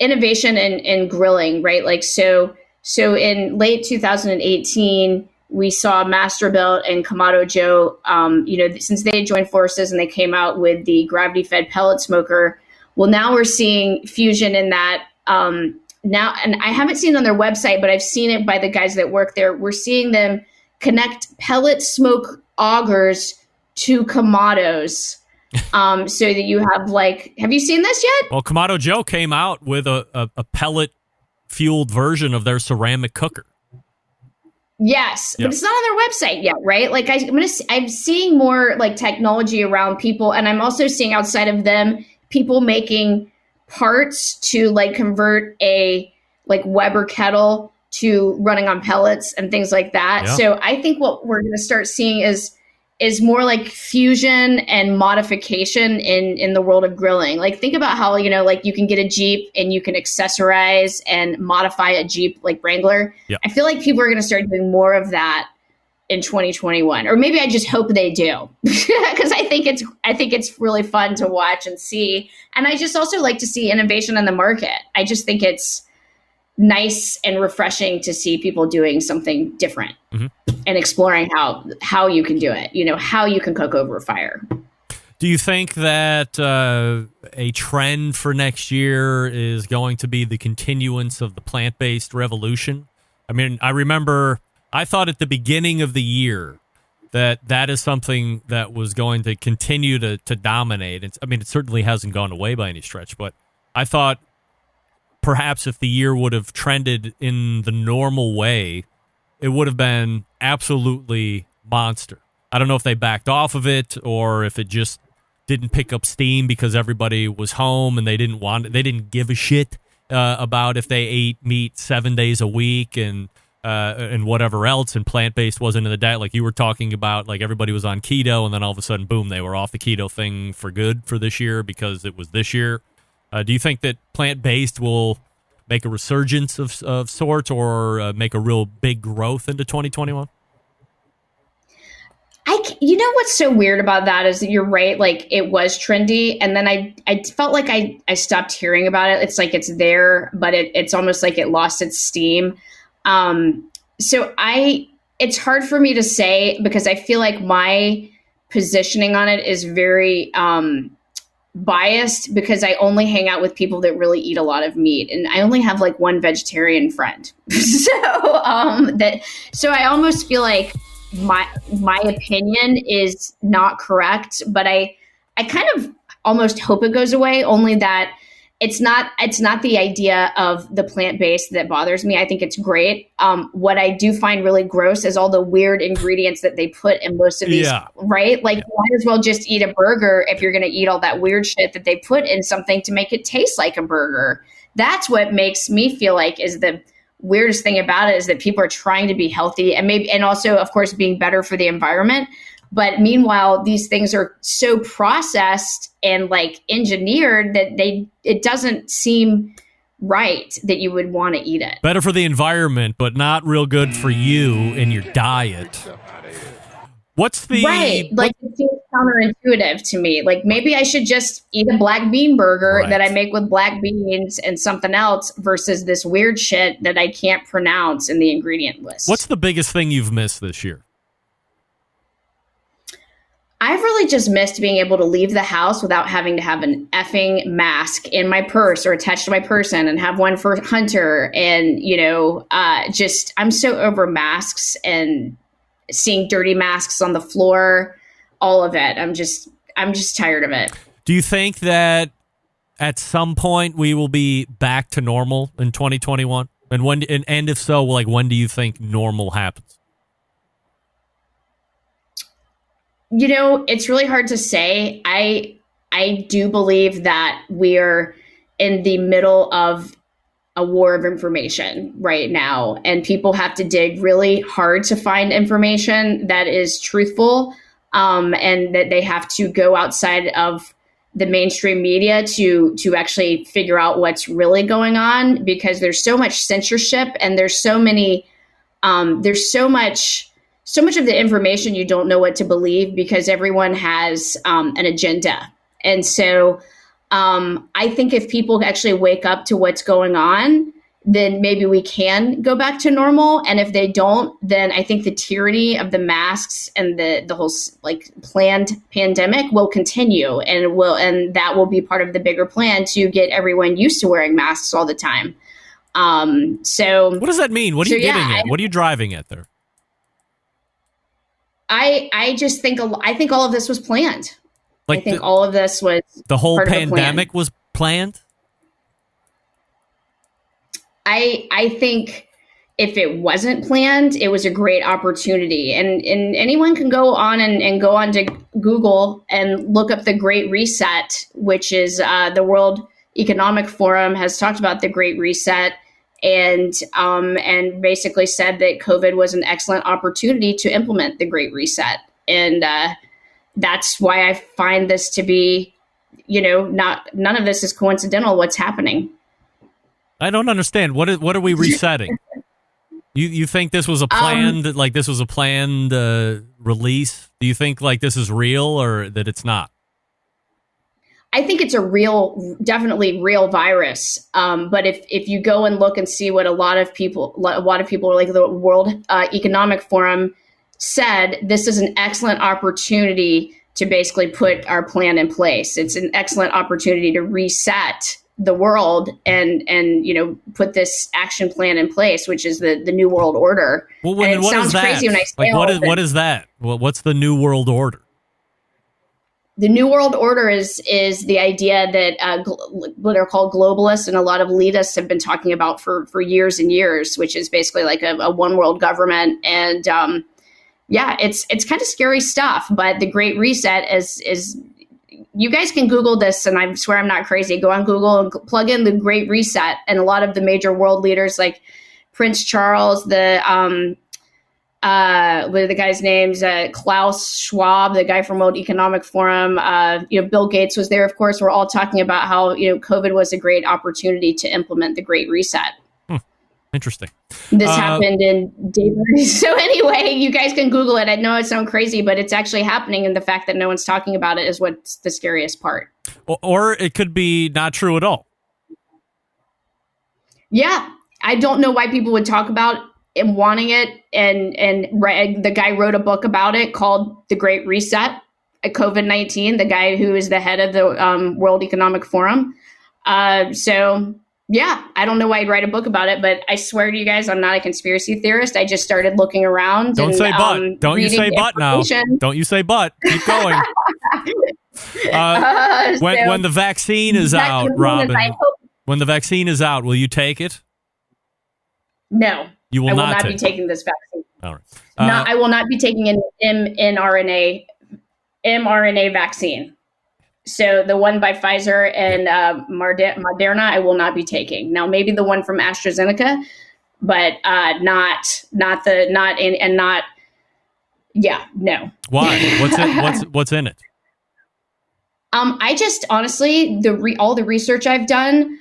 innovation in grilling, right? Like, so in late 2018, we saw Masterbuilt and Kamado Joe, you know, since they joined forces and they came out with the gravity fed pellet smoker. Well, now we're seeing fusion in that, now, and I haven't seen it on their website, but I've seen it by the guys that work there. We're seeing them connect pellet smoke augers to Kamados. So that you have like, have you seen this yet? Well, Kamado Joe came out with a pellet fueled version of their ceramic cooker. Yes, but it's not on their website yet, right? Like I'm seeing more like technology around people, and I'm also seeing outside of them people making parts to like convert a like Weber kettle to running on pellets and things like that. Yeah. So I think what we're going to start seeing is more like fusion and modification in the world of grilling. Like think about how, you know, like you can get a Jeep and you can accessorize and modify a Jeep like Wrangler. Yep. I feel like people are going to start doing more of that in 2021, or maybe I just hope they do because I think it's really fun to watch and see. And I just also like to see innovation in the market. I just think it's nice and refreshing to see people doing something different and exploring how you can do it, you know, how you can cook over a fire. Do you think that a trend for next year is going to be the continuance of the plant-based revolution? I mean, I remember I thought at the beginning of the year that is something that was going to continue to dominate. I mean, it certainly hasn't gone away by any stretch, but I thought perhaps if the year would have trended in the normal way, it would have been absolutely monster. I don't know if they backed off of it or if it just didn't pick up steam because everybody was home and they didn't give a shit about if they ate meat 7 days a week and and whatever else, and plant-based wasn't in the diet. Like you were talking about, like everybody was on keto, and then all of a sudden, boom, they were off the keto thing for good for this year because it was this year. Do you think that plant-based will make a resurgence of sorts, or make a real big growth into 2021? You know what's so weird about that is that you're right. Like it was trendy, and then I felt like I stopped hearing about it. It's like it's there, but it's almost like it lost its steam. So it's hard for me to say because I feel like my positioning on it is very biased because I only hang out with people that really eat a lot of meat, and I only have like one vegetarian friend. So I almost feel like my opinion is not correct, but I kind of almost hope it goes away, only that it's not the idea of the plant-based that bothers me. I think it's great. What I do find really gross is all the weird ingredients that they put in most of these, right? Like you might as well just eat a burger if you're going to eat all that weird shit that they put in something to make it taste like a burger. That's what makes me feel like is the weirdest thing about it is that people are trying to be healthy and also, of course, being better for the environment. But meanwhile, these things are so processed and like engineered that it doesn't seem right that you would want to eat it. Better for the environment, but not real good for you in your diet. What's the right? Like it seems counterintuitive to me. Like maybe I should just eat a black bean burger that I make with black beans and something else versus this weird shit that I can't pronounce in the ingredient list. What's the biggest thing you've missed this year? I've really just missed being able to leave the house without having to have an effing mask in my purse or attached to my person and have one for Hunter. And, I'm so over masks and seeing dirty masks on the floor, all of it. I'm just tired of it. Do you think that at some point we will be back to normal in 2021? And if so, like when do you think normal happens? It's really hard to say. I do believe that we're in the middle of a war of information right now, and people have to dig really hard to find information that is truthful, and that they have to go outside of the mainstream media to actually figure out what's really going on, because there's so much censorship and there's so much of the information you don't know what to believe because everyone has an agenda. And so I think if people actually wake up to what's going on, then maybe we can go back to normal. And if they don't, then I think the tyranny of the masks and the whole like planned pandemic will continue, and that will be part of the bigger plan to get everyone used to wearing masks all the time. So what does that mean? What are you getting at? What are you driving at there? I think all of this was planned. Like I think all of this was the whole pandemic was planned. I think if it wasn't planned, it was a great opportunity, and anyone can go on and go on to Google and look up the Great Reset, which is the World Economic Forum has talked about the Great Reset. And basically said that COVID was an excellent opportunity to implement the Great Reset. And that's why I find this to be, none of this is coincidental what's happening. I don't understand. What are we resetting? You think this was a planned, release? Do you think like this is real or that it's not? I think it's definitely real virus. But if you go and look and see what a lot of people like the World Economic Forum said, this is an excellent opportunity to basically put our plan in place. It's an excellent opportunity to reset the world and put this action plan in place, which is the New World Order. Well, and it sounds crazy when I say what is that? Well, what's the New World Order? The New World Order is the idea that what are called globalists and a lot of elitists have been talking about for years and years, which is basically like a one world government. And it's kind of scary stuff. But the Great Reset is you guys can Google this, and I swear I'm not crazy. Go on Google and plug in the Great Reset, and a lot of the major world leaders like Prince Charles, what are the guy's names? Klaus Schwab, the guy from World Economic Forum. Bill Gates was there, of course. We're all talking about how, COVID was a great opportunity to implement the Great Reset. Interesting. This happened in Denver. So anyway, you guys can Google it. I know it sounds crazy, but it's actually happening. And the fact that no one's talking about it is what's the scariest part. Or it could be not true at all. Yeah. I don't know why people would talk about and wanting it. And the guy wrote a book about it called The Great Reset, COVID-19, the guy who is the head of the World Economic Forum. Yeah, I don't know why I'd write a book about it, but I swear to you guys, I'm not a conspiracy theorist. I just started looking around. Don't say but. Don't you say but now. Don't you say but. Keep going. When the vaccine is out, Robyn, when the vaccine is out, will you take it? No. You will I will not be taking this vaccine. All right. I will not be taking an mRNA vaccine. So the one by Pfizer and Moderna, I will not be taking. Now, maybe the one from AstraZeneca, but no. Why? What's in it? I just honestly, all the research I've done,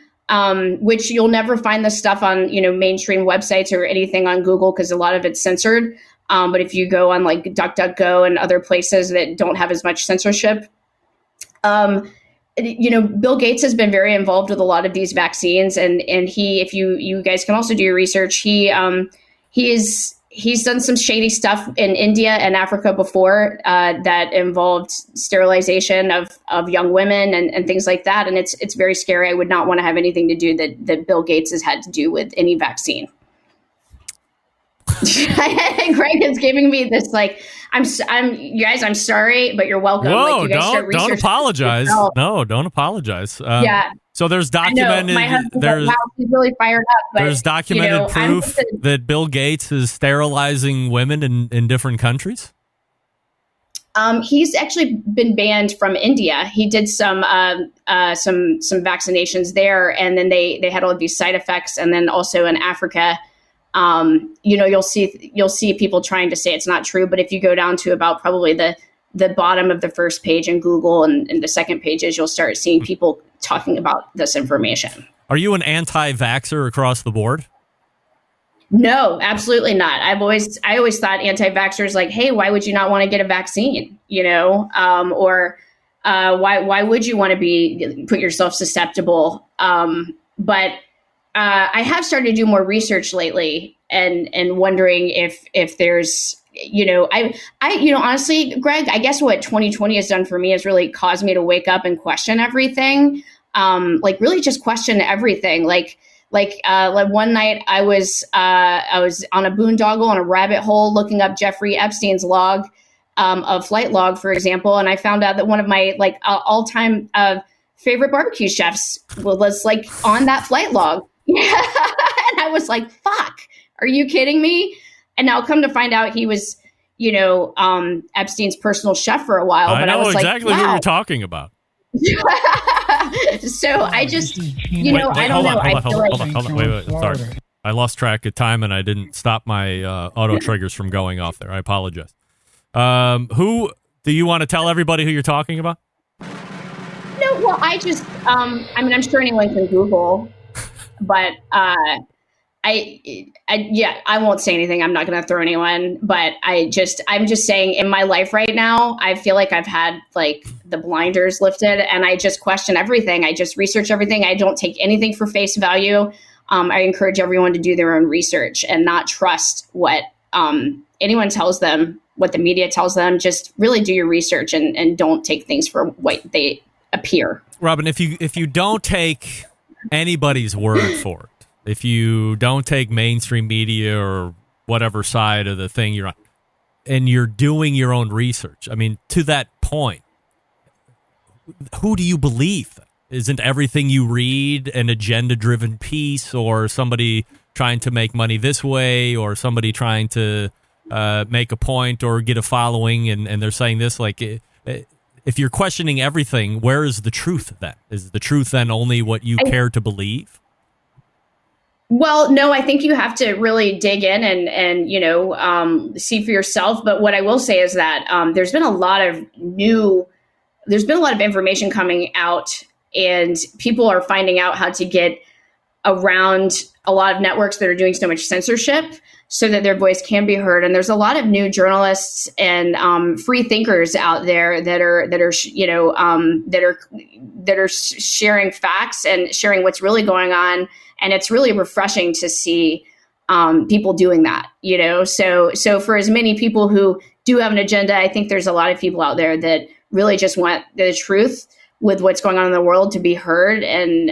which you'll never find this stuff on mainstream websites or anything on Google because a lot of it's censored. But if you go on like DuckDuckGo and other places that don't have as much censorship. Bill Gates has been very involved with a lot of these vaccines, and he, if you guys can also do your research, he's done some shady stuff in India and Africa before that involved sterilization of young women and things like that, and it's very scary. I would not want to have anything to do that Bill Gates has had to do with any vaccine. Greg is giving me this you guys, I'm sorry, but you're welcome. Whoa, don't apologize. No, don't apologize. Yeah. So there's documented. My husband's he's really fired up. But, there's documented proof that Bill Gates is sterilizing women in different countries. He's actually been banned from India. He did some vaccinations there, and then they had all of these side effects. And then also in Africa. You'll see people trying to say it's not true, but if you go down to about probably the bottom of the first page in Google and the second pages, you'll start seeing people talking about this information. Are you an anti-vaxxer across the board? No, absolutely not. I always thought anti-vaxxers like, hey, why would you not want to get a vaccine? Or why would you want to put yourself susceptible? But I have started to do more research lately and wondering if there's, honestly, Greg, I guess what 2020 has done for me is really caused me to wake up and question everything. Really just question everything. Like one night I was on a boondoggle on a rabbit hole looking up Jeffrey Epstein's log, of flight log, for example. And I found out that one of my all time favorite barbecue chefs was on that flight log. Yeah. And I was like, fuck, are you kidding me? And now come to find out he was, Epstein's personal chef for a while. But I know exactly who you're talking about. So I just, I don't know. Hold on. Wait. Sorry. I lost track of time and I didn't stop my auto triggers from going off there. I apologize. Who do you want to tell everybody who you're talking about? No, well, I just, I'm sure anyone can Google. But I won't say anything. I'm not going to throw anyone. But I'm just saying, in my life right now, I feel like I've had the blinders lifted, and I just question everything. I just research everything. I don't take anything for face value. I encourage everyone to do their own research and not trust what anyone tells them, what the media tells them. Just really do your research and don't take things for what they appear. Robyn, if you don't take anybody's word for it, if you don't take mainstream media or whatever side of the thing you're on, and you're doing your own research, I mean, to that point, who do you believe? Isn't everything you read an agenda-driven piece, or somebody trying to make money this way, or somebody trying to make a point or get a following, and they're saying this? If you're questioning everything, where is the truth then? Is the truth then only what you care to believe? Well, no, I think you have to really dig in and see for yourself. But what I will say is that there's been a lot of information coming out, and people are finding out how to get around a lot of networks that are doing so much censorship so that their voice can be heard. And there's a lot of new journalists and free thinkers out there that are sharing facts and sharing what's really going on. And it's really refreshing to see people doing that, So for as many people who do have an agenda, I think there's a lot of people out there that really just want the truth with what's going on in the world to be heard, and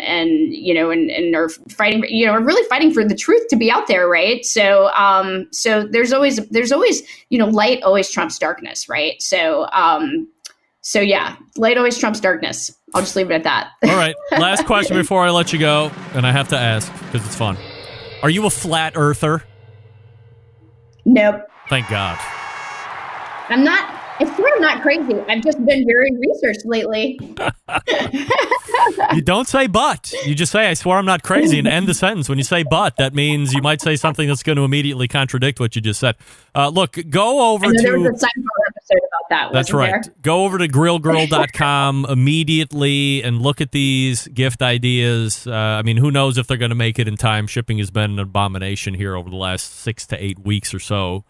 are fighting, are really fighting for the truth to be out there, right? So there's always light always trumps darkness, right? So yeah, light always trumps darkness. I'll just leave it at that. All right, last question before I let you go, and I have to ask because it's fun. Are you a flat earther? Nope. Thank God. I'm not. It's sort of not crazy. I've just been very researched lately. You don't say but. You just say, I swear I'm not crazy, and end the sentence. When you say but, that means you might say something that's going to immediately contradict what you just said. Look, go over to... There was a Seinfeld episode about that. That's right. There? Go over to grillgirl.com immediately and look at these gift ideas. Who knows if they're going to make it in time. Shipping has been an abomination here over the last 6 to 8 weeks or so.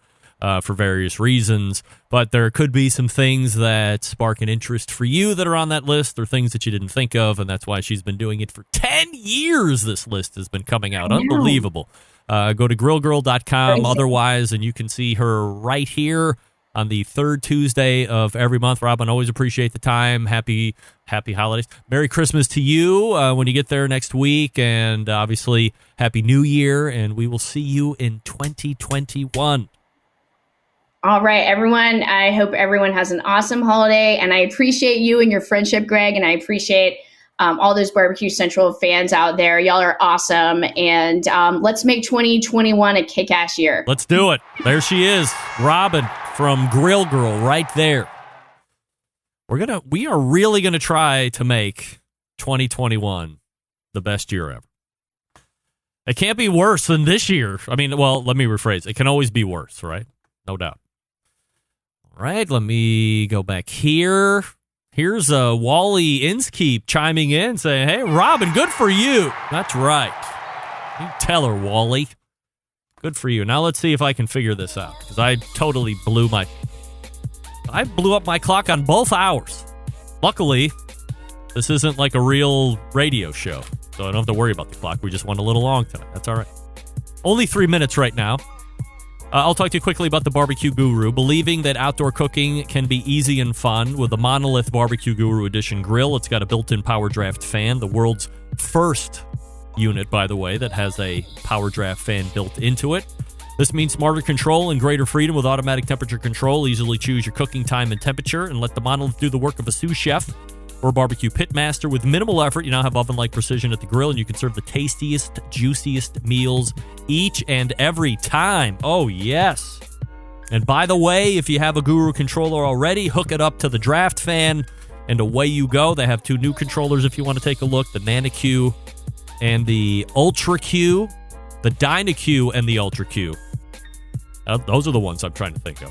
For various reasons, but there could be some things that spark an interest for you that are on that list, or things that you didn't think of, and that's why she's been doing it for 10 years. This list has been coming out. Unbelievable. Go to grillgirl.com otherwise, and you can see her right here on the third Tuesday of every month. Robyn, always appreciate the time. Happy holidays. Merry Christmas to you when you get there next week, and obviously Happy New Year, and we will see you in 2021. All right, everyone. I hope everyone has an awesome holiday, and I appreciate you and your friendship, Greg, and I appreciate all those Barbecue Central fans out there. Y'all are awesome, and let's make 2021 a kick-ass year. Let's do it. There she is, Robyn from Grill Girl, right there. We are really gonna try to make 2021 the best year ever. It can't be worse than this year. Let me rephrase. It can always be worse, right? No doubt. All right, let me go back here. Here's Wally Inskeep chiming in, saying, hey, Robyn, good for you. That's right. You tell her, Wally. Good for you. Now let's see if I can figure this out, because I totally blew up my clock on both hours. Luckily, this isn't like a real radio show, so I don't have to worry about the clock. We just went a little long tonight. That's all right. Only 3 minutes right now. I'll talk to you quickly about the BBQ Guru. Believing that outdoor cooking can be easy and fun with the Monolith BBQ Guru Edition grill. It's got a built-in power draft fan, the world's first unit, by the way, that has a power draft fan built into it. This means smarter control and greater freedom with automatic temperature control. Easily choose your cooking time and temperature, and let the Monolith do the work of a sous chef or barbecue pit master. With minimal effort, you now have oven-like precision at the grill, and you can serve the tastiest, juiciest meals each and every time. Oh, yes. And by the way, if you have a Guru controller already, hook it up to the draft fan, and away you go. They have 2 new controllers if you want to take a look, the NanoQ and the Ultra Q, the DynaQ and the Ultra Q. Those are the ones I'm trying to think of.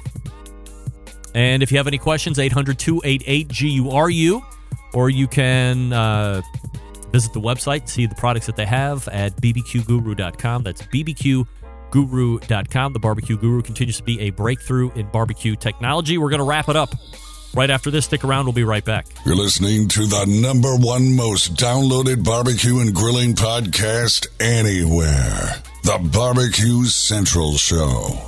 And if you have any questions, 800-288-GURU, or you can visit the website, see the products that they have at bbqguru.com. That's bbqguru.com. The Barbecue Guru continues to be a breakthrough in barbecue technology. We're going to wrap it up right after this. Stick around. We'll be right back. You're listening to the #1 most downloaded barbecue and grilling podcast anywhere. The Barbecue Central Show.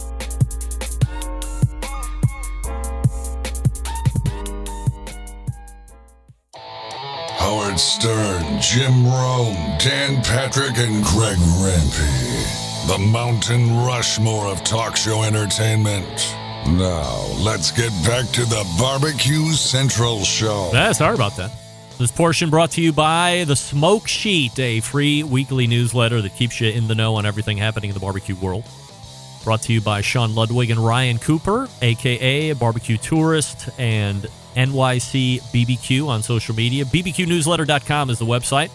Howard Stern, Jim Rome, Dan Patrick, and Greg Rempe. The Mountain Rushmore of talk show entertainment. Now, let's get back to the Barbecue Central Show. Sorry about that. This portion brought to you by The Smoke Sheet, a free weekly newsletter that keeps you in the know on everything happening in the barbecue world. Brought to you by Sean Ludwig and Ryan Cooper, a.k.a. Barbecue Tourist and NYC BBQ on social media. BBQnewsletter.com is the website.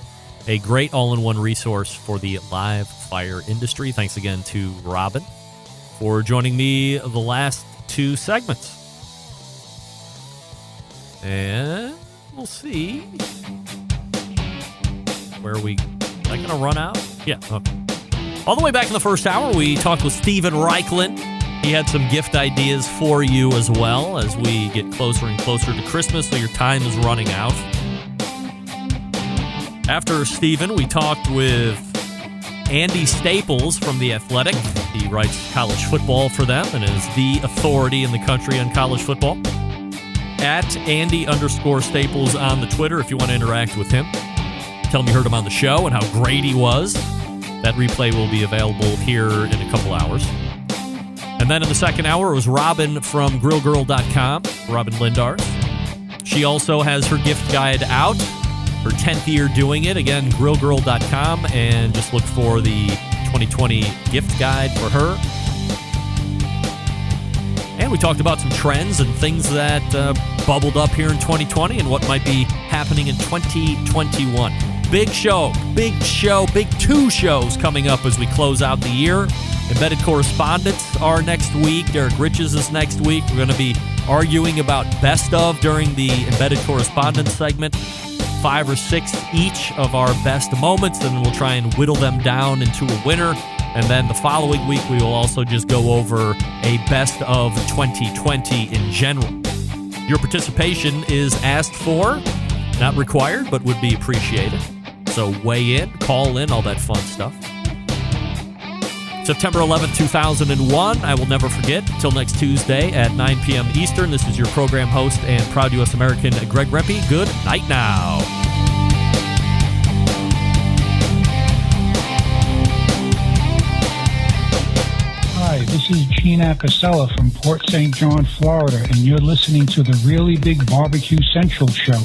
a great all-in-one resource for the live fire industry. Thanks again to Robyn for joining me the last 2 segments. And we'll see where we... Am I going to run out? Yeah. Okay. All the way back in the first hour, we talked with Steven Reichland. He had some gift ideas for you as well as we get closer and closer to Christmas, so your time is running out. After Steven, we talked with Andy Staples from The Athletic. He writes college football for them and is the authority in the country on college football. At Andy_Staples on the Twitter if you want to interact with him. Tell him you heard him on the show and how great he was. That replay will be available here in a couple hours. And then in the second hour, it was Robyn from grillgirl.com, Robyn Lindars. She also has her gift guide out, her 10th year doing it. Again, grillgirl.com, and just look for the 2020 gift guide for her. And we talked about some trends and things that bubbled up here in 2020 and what might be happening in 2021. Big 2 shows coming up as we close out the year. Embedded Correspondents are next week. Derek Riches is next week. We're going to be arguing about best of during the Embedded Correspondence segment. 5 or 6 each of our best moments, and we'll try and whittle them down into a winner. And then the following week, we will also just go over a best of 2020 in general. Your participation is asked for, not required, but would be appreciated. So weigh in, call in, all that fun stuff. September 11th, 2001, I will never forget. Till next Tuesday at 9 p.m. Eastern, this is your program host and proud U.S. American, Greg Rempe. Good night now. Hi, this is Gene Acasella from Port St. John, Florida, and you're listening to the Really Big Barbecue Central Show.